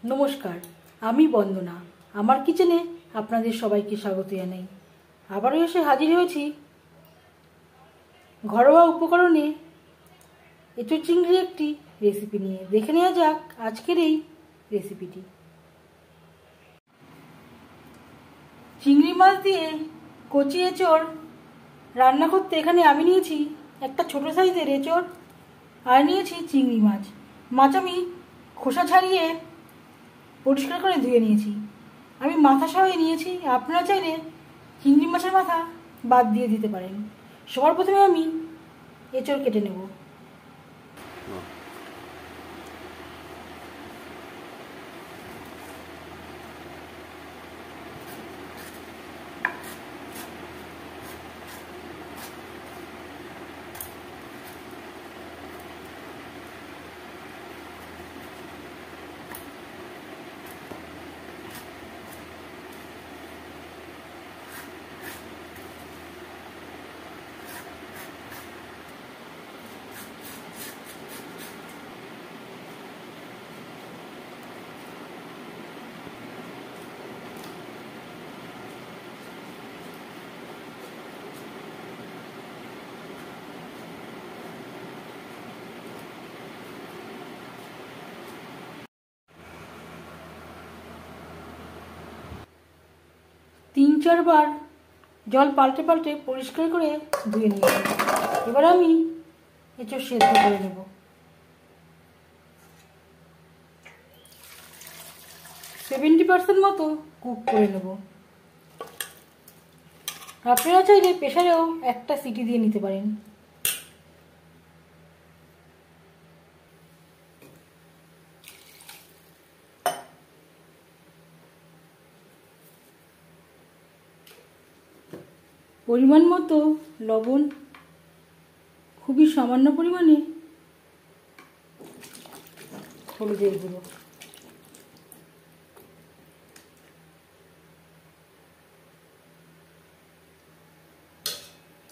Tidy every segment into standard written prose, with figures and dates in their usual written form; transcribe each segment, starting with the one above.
নমস্কার, আমি বন্দনা। আমার কিচেনে আপনাদের সবাইকে স্বাগত জানাই। আবারও এসে হাজির হয়েছি ঘরোয়া উপকরণে এঁচোড় চিংড়ির একটি রেসিপি নিয়ে। দেখে নেওয়া যাক আজকের এই রেসিপিটি। চিংড়ি মাছ দিয়ে কচি এঁচোড় রান্না করতে এখানে আমি নিয়েছি একটা ছোট সাইজের এঁচোড় আর নিয়েছি চিংড়ি মাছ। মাছ আমি খোসা ছাড়িয়ে পরিষ্কার করে ধুয়ে নিয়েছি। আমি মাথা সহ নিয়েছি, আপনারা চাইলে চিংড়ি মাছের মাথা বাদ দিয়ে দিতে পারেন। সবার প্রথমে আমি এঁচোড় কেটে নেব। তিন চারবার জল পাল্টে পাল্টে পরিষ্কার করে ধুয়ে নিয়েছি। এবার আমি এঁচোড় সেদ্ধ করে নেব। %70 মতো কুক করে নেব। আপনারা চাইলে প্রেসারেও একটা সিটি দিয়ে নিতে পারেন। পরিমাণ মতো লবণ, খুবই সামান্য পরিমাণে হলুদের গুঁড়ো,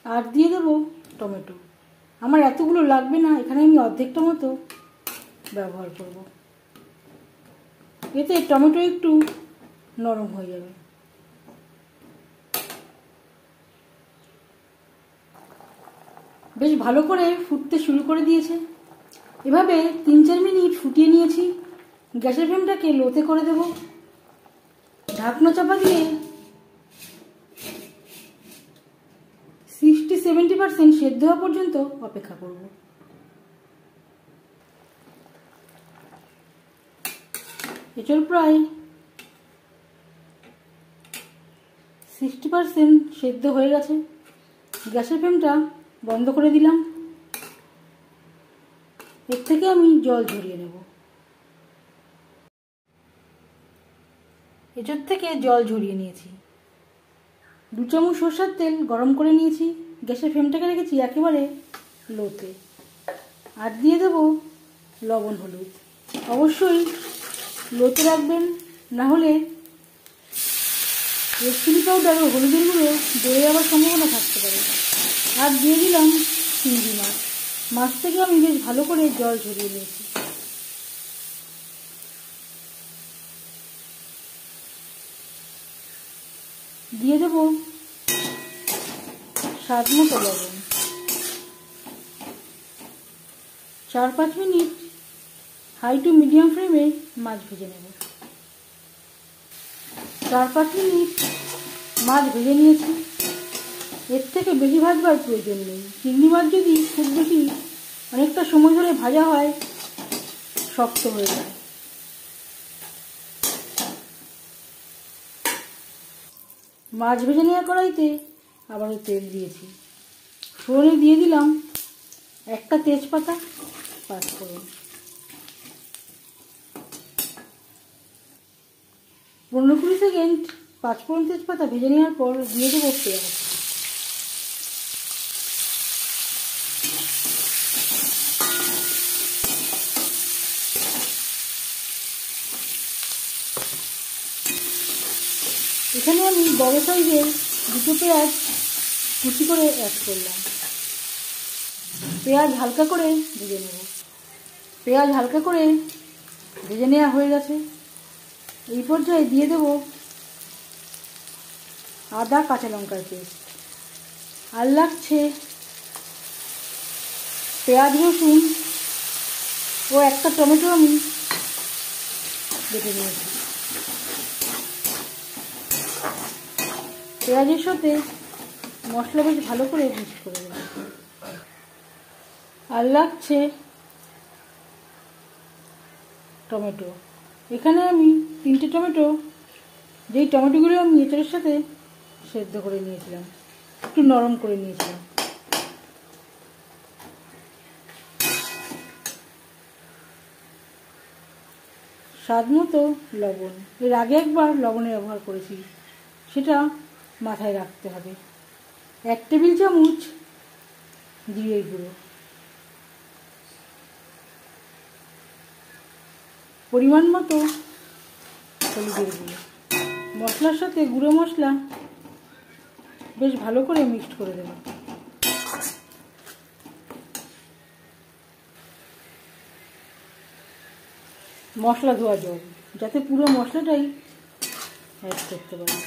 আর দিয়ে দেবো টমেটো। আমার এতগুলো লাগবে না, এখানে আমি অর্ধেকটা মতো ব্যবহার করব। এতে টমেটো একটু নরম হয়ে যাবে। বেশ ভালো করে ফুটতে শুরু করে দিয়েছে। এভাবে 3-4 মিনিট ফুটিয়ে নিয়েছি। গ্যাসের ফ্লেমটাকে লোতে করে দেব। ঢাকনা চাপা দিয়ে 60-70% সেদ্ধ হওয়া পর্যন্ত অপেক্ষা করব। এঁচোড় প্রায় 60% সেদ্ধ হয়ে গেছে। গ্যাসের ফ্লেমটা বন্ধ করে দিলাম। এর থেকে আমি জল ঝরিয়ে নেব। এঁচোড় থেকে জল ঝরিয়ে নিয়েছি। 2 চামচ সরষের তেল গরম করে নিয়েছি। গ্যাসের ফ্লেমটাকে রেখেছি একেবারে লোতে। আর দিয়ে দেব লবণ হলুদ। অবশ্যই লোতে রাখবেন, না হলে রেড চিলি পাউডার ও হলুদের গুঁড়ো দই যাওয়ার সম্ভাবনা থাকতে পারে। আর দিয়ে দিলাম চিংড়ি মাছ। মাছ থেকে আমি বেশ ভালো করে জল ঝরিয়ে নিয়েছি। দিয়ে দেব স্বাদ মতো লবণ। 4-5 মিনিট হাই টু মিডিয়াম ফ্লেমে মাছ ভেজে নেব। 4-5 মিনিট মাছ ভেজে নিয়েছি। এর থেকে বেশি ভাজবার প্রয়োজন নেই। চিংড়ি মাছ যদি খুব বেশি অনেকটা সময় ধরে ভাজা হয়, শক্ত হয়ে যায়। মাছ ভেজে নেওয়া কড়াইতে আবারও তেল দিয়েছি। ফোড়নে দিয়ে দিলাম একটা তেজপাতা, 5 ফোড়ন। 15-20 সেকেন্ড 5 ফোড়ন তেজপাতা ভেজে নেওয়ার পর দিয়ে দেবো পেঁয়াজ। এখানে আমি বড় সাইজের 2টো পেঁয়াজ কুচি করে অ্যাড করলাম। পেঁয়াজ হালকা করে ভেজে নেব। পেঁয়াজ হালকা করে ভেজে নেওয়া হয়ে গেছে। এই পর্যায়ে দিয়ে দেব আদা কাঁচা লঙ্কার পেস্ট, আর লাগছে পেঁয়াজ রসুন ও একটা টমেটো আমি বেটে নিয়েছি। পেঁয়াজের সাথে মশলা বেশ ভালো করে মিক্স করে দেব। আর লাগছে টমেটো, এখানে আমি 3টে টমেটো, যেই টমেটোগুলো আমি এঁচড়ের সাথে সেদ্ধ করে নিয়েছিলাম, একটু নরম করে নিয়েছিলাম। স্বাদ মতো লবণ, এর আগে একবার লবণের ব্যবহার করেছি, সেটা মাথায় রাখতে হবে। 1 টেবিল চামচ জিরে গুঁড়ো, পরিমাণ মতো হলুদের গুঁড়ো। মশলার সাথে গুঁড়ো মশলা বেশ ভালো করে মিক্সড করে দেব। মশলা ধোয়া জল, যাতে পুরো মশলাটাই অ্যাড করতে পারি।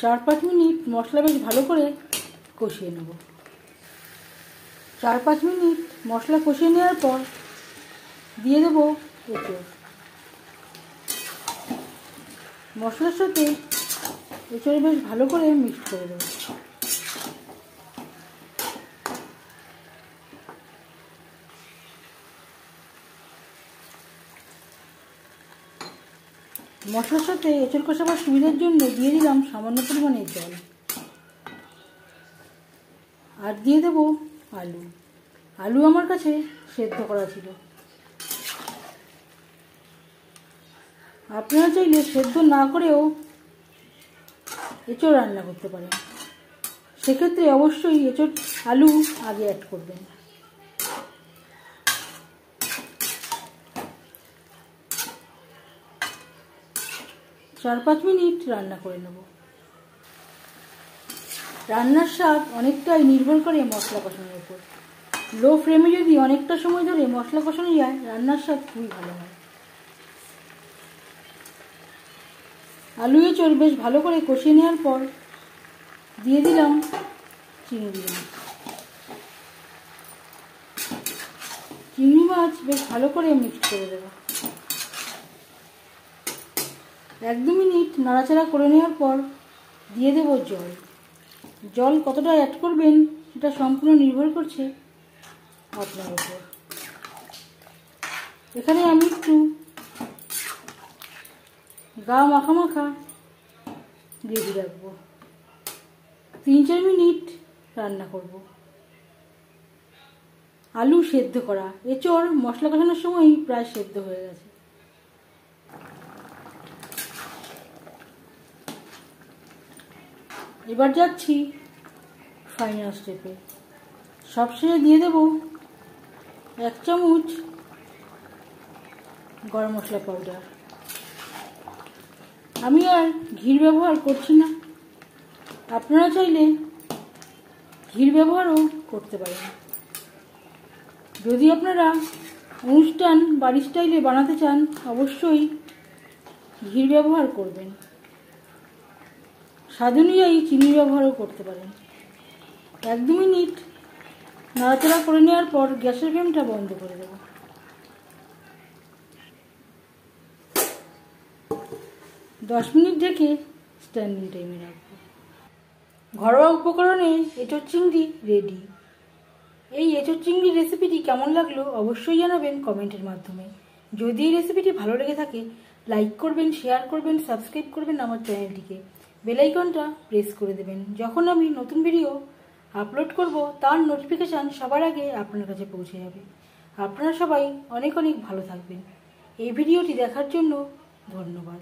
4-5 মিনিট মশলা বেশ ভালো করে কষিয়ে নেব। 4-5 মিনিট মশলা কষিয়ে নেওয়ার পর দিয়ে দেব এঁচড়। মশলার সাথে এঁচড় বেশ ভালো করে মিক্স করে দেব। মশলার সাথে এঁচড় কষাবার সুবিধার জন্য দিয়ে দিলাম সামান্য পরিমাণে জল, আর দিয়ে দেব আলু। আলু আমার কাছে সেদ্ধ করা ছিল, আপনারা চাইলে সেদ্ধ না করেও এঁচড় রান্না করতে পারেন। সেক্ষেত্রে অবশ্যই এঁচড় আলু আগে অ্যাড করবেন। চার 5 মিনিট রান্না করে নেব। রান্নার স্বাদ অনেকটাই নির্ভর করে মশলা কষানোর উপর। লো ফ্লেমে যদি অনেকটা সময় ধরে মশলা কষানো যায়, রান্নার স্বাদ খুবই ভালো হয়। আলু এঁচড় বেশ ভালো করে কষিয়ে নেওয়ার পর দিয়ে দিলাম চিংড়ি মাছ। চিংড়ি মাছ বেশ ভালো করে মিক্স করে দেব। 1-2 মিনিট নাড়াচাড়া করে নেওয়ার পর দিয়ে দেব জল। জল কতটা অ্যাড করবেন সেটা সম্পূর্ণ নির্ভর করছে আপনার উপর। এখানে আমি একটু গা মাখা মাখা গ্রেভি রাখবো। 3-4 মিনিট রান্না করব। আলু সেদ্ধ করা, এঁচড় মশলা কষানোর সময়ই প্রায় সেদ্ধ হয়ে গেছে। এবার যাচ্ছি ফাইনাল স্টেপে। সবশেষে দিয়ে দেব 1 চামচ গরম মশলা পাউডার। আমি আর ঘির ব্যবহার করছি না, আপনারা চাইলে ঘির ব্যবহারও করতে পারেন। যদি আপনারা অনুষ্ঠান বাড়ির স্টাইলে বানাতে চান, অবশ্যই ঘির ব্যবহার করবেন। স্বাদ অনুযায়ী চিনি ব্যবহারও করতে পারেন। 1-2 মিনিট নাড়াচাড়া করে নেওয়ার পর গ্যাসের ফ্লেমটা বন্ধ করে দেব। 10 মিনিট ঢেকে স্ট্যান্ডিং টাইমে রাখবো। ঘরোয়া উপকরণে এঁচড় চিংড়ি রেডি। এই এঁচড় চিংড়ির রেসিপিটি কেমন লাগলো অবশ্যই জানাবেন কমেন্টের মাধ্যমে। যদি এই রেসিপিটি ভালো লেগে থাকে, লাইক করবেন, শেয়ার করবেন, সাবস্ক্রাইব করবেন আমার চ্যানেলটিকে। বেল আইকনটা প্রেস করে দেবেন। যখন আমি নতুন ভিডিও আপলোড করব, তার নোটিফিকেশান সবার আগে আপনার কাছে পৌঁছে যাবে। আপনারা সবাই অনেক অনেক ভালো থাকবেন। এই ভিডিওটি দেখার জন্য ধন্যবাদ।